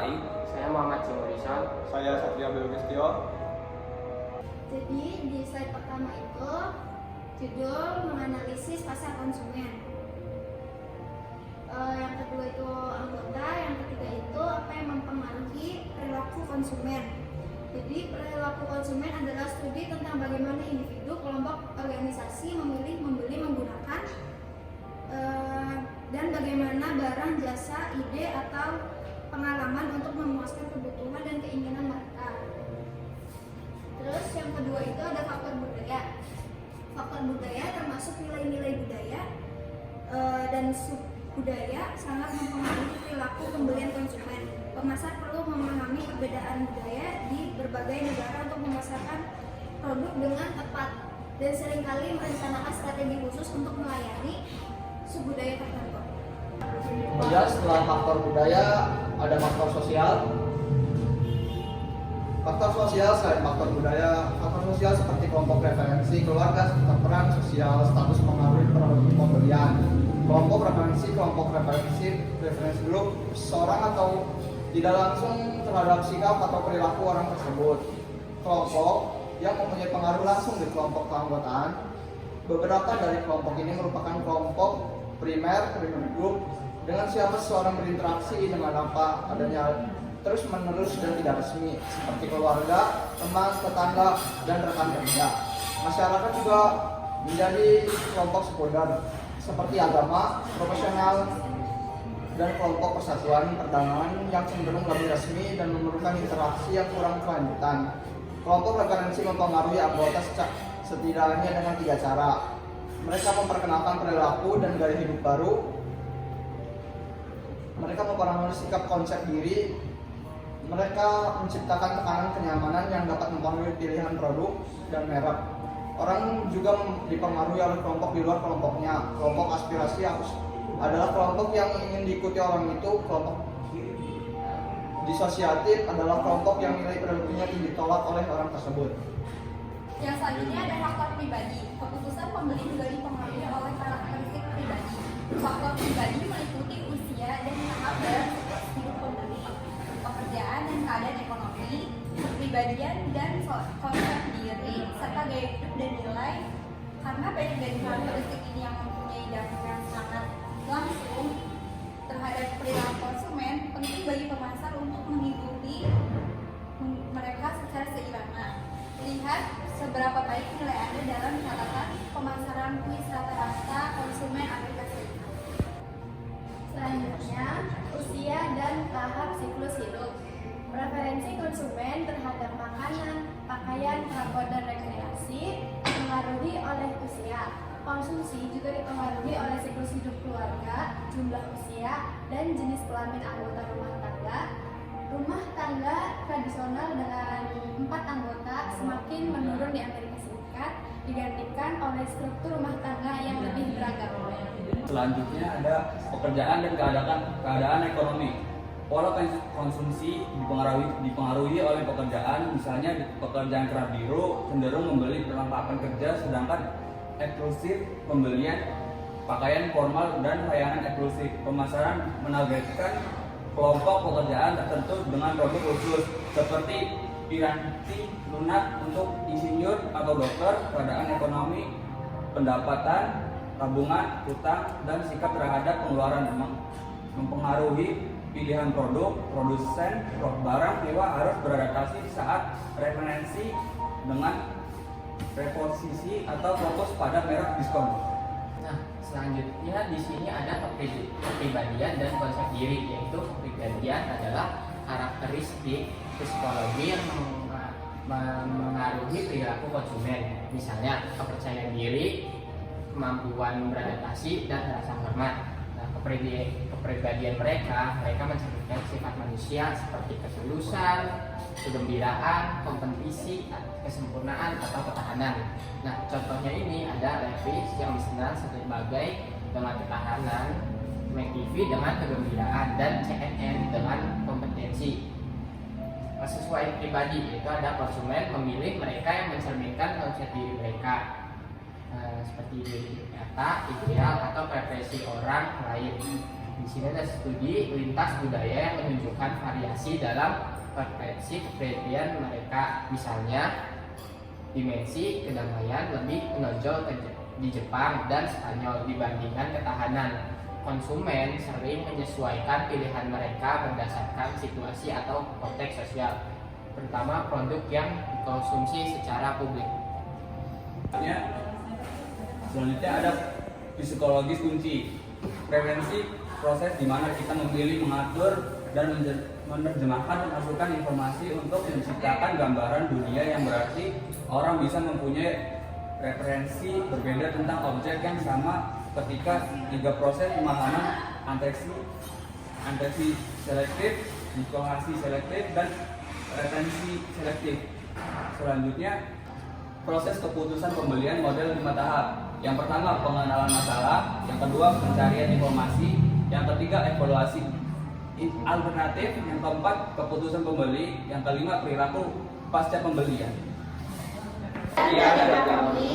baik. Saya Muhammad Cimurison. Saya Satria Belugestio. Jadi di slide pertama itu judul menganalisis pasar konsumen. Yang kedua itu anggota, yang ketiga itu apa yang mempengaruhi perilaku konsumen. Jadi perilaku konsumen adalah studi tentang bagaimana individu, kelompok, organisasi memilih, membeli, menggunakan dan bagaimana barang, jasa, ide atau pengalaman untuk memuaskan kebutuhan dan keinginan mereka. Terus yang kedua itu ada faktor budaya. Faktor budaya termasuk nilai-nilai budaya dan budaya sangat mempengaruhi perilaku pembelian konsumen. Pemasar perlu memahami perbedaan budaya di berbagai negara untuk memasarkan produk dengan tepat dan seringkali merencanakan strategi khusus untuk melayani subbudaya tertentu. Kemudian setelah faktor budaya ada faktor sosial. Faktor sosial selain faktor budaya, faktor sosial seperti kelompok referensi, keluarga, serta peran sosial, status pengaruh produk pembelian. Kelompok referensi grup, seseorang atau tidak langsung terhadap sikap atau perilaku orang tersebut. Kelompok yang mempunyai pengaruh langsung di kelompok keanggotaan. Beberapa dari kelompok ini merupakan kelompok primer group dengan siapa seseorang berinteraksi dengan apa adanya terus menerus dan tidak resmi seperti keluarga, teman, tetangga, dan rekan kerja. Masyarakat juga menjadi kelompok sekunder seperti agama, profesional, dan kelompok persatuan perdagangan yang cenderung lebih resmi dan memerlukan interaksi yang kurang kelanjutan. Kelompok referensi mempengaruhi anggota setidaknya dengan 3 cara. Mereka memperkenalkan perilaku dan gaya hidup baru. Mereka mempengaruhi sikap konsep diri. Mereka menciptakan tekanan kenyamanan yang dapat mempengaruhi pilihan produk dan merek. Orang juga dipengaruhi oleh kelompok di luar kelompoknya. Kelompok aspirasi adalah kelompok yang ingin diikuti orang itu. Kelompok disosiatif adalah kelompok yang nilai perilakunya ditolak oleh orang tersebut. Yang selanjutnya ada faktor pribadi. Keputusan pembeli juga dipengaruhi oleh karakteristik pribadi. Faktor pribadi meliputi usia dan tahap dalam hidup pembeli, pekerjaan dan keadaan ekonomi, kepribadian dan konsep diri, serta gaya hidup dan nilai. Karena banyak dari karakteristik ini yang mempunyai dampak yang sangat langsung terhadap perilaku konsumen, penting bagi pemasar untuk mengikuti mereka secara seirama. Lihat seberapa baik nilai Anda dalam catatan pemasaran kuis rata-rata konsumen Amerika Serikat. Selanjutnya, usia dan tahap siklus hidup. Preferensi konsumen terhadap makanan, pakaian, rokok, dan rekreasi dipengaruhi oleh usia. Konsumsi juga dipengaruhi oleh siklus hidup keluarga, jumlah usia, dan jenis kelamin anggota rumah tangga. Rumah tangga tradisional dengan 4 anggota semakin menurun di Amerika Serikat digantikan oleh struktur rumah tangga yang lebih beragam. Selanjutnya ada pekerjaan dan keadaan ekonomi. Pola konsumsi dipengaruhi oleh pekerjaan, misalnya pekerjaan keras biro cenderung membeli perlengkapan kerja, sedangkan eksklusif pembelian pakaian formal dan layanan eksklusif. Pemasaran menargetkan kelompok pekerjaan tertentu dengan produk khusus seperti piranti lunak untuk insinyur atau dokter. Keadaan ekonomi, pendapatan, tabungan, utang, dan sikap terhadap pengeluaran mempengaruhi pilihan produk. Produsen barang mewah harus beradaptasi saat referensi dengan reposisi atau fokus pada merek diskon. Nah, selanjutnya di sini ada kepribadian dan konsep diri, yaitu kepribadian adalah karakteristik psikologi yang mengaruhi perilaku konsumen, misalnya kepercayaan diri, kemampuan beradaptasi, dan rasa hormat. Nah, kepribadian mereka mencerminkan sifat manusia seperti ketulusan, kegembiraan, kompetisi, kesempurnaan, atau ketahanan. Nah, contohnya ini ada Levis yang dikenal sebagai dengan ketahanan, McDivi dengan kegembiraan, dan CNN dengan kompetensi. Sesuai pribadi, yaitu ada konsumen memilih mereka yang mencerminkan konsep diri mereka, seperti diri nyata, ideal, atau preferensi orang lain. Di sini ada studi lintas budaya yang menunjukkan variasi dalam preferensi kepribadian mereka. Misalnya, dimensi kedamaian lebih menonjol di Jepang dan Spanyol dibandingkan ketahanan. Konsumen sering menyesuaikan pilihan mereka berdasarkan situasi atau konteks sosial, terutama produk yang dikonsumsi secara publik. Selanjutnya ada psikologis kunci. Preferensi proses di mana kita memilih, mengatur, dan menerjemahkan masukan informasi untuk menciptakan gambaran dunia yang berarti orang bisa mempunyai referensi berbeda tentang objek yang sama ketika tiga proses pemahaman anteksi selektif, diplomasi selektif, dan retensi selektif. Selanjutnya, proses keputusan pembelian model 5 tahap. Yang pertama, pengenalan masalah. Yang kedua, pencarian informasi. Yang ketiga, evaluasi alternatif. Yang keempat, keputusan pembeli. Yang kelima, perilaku pasca pembelian. Dari kami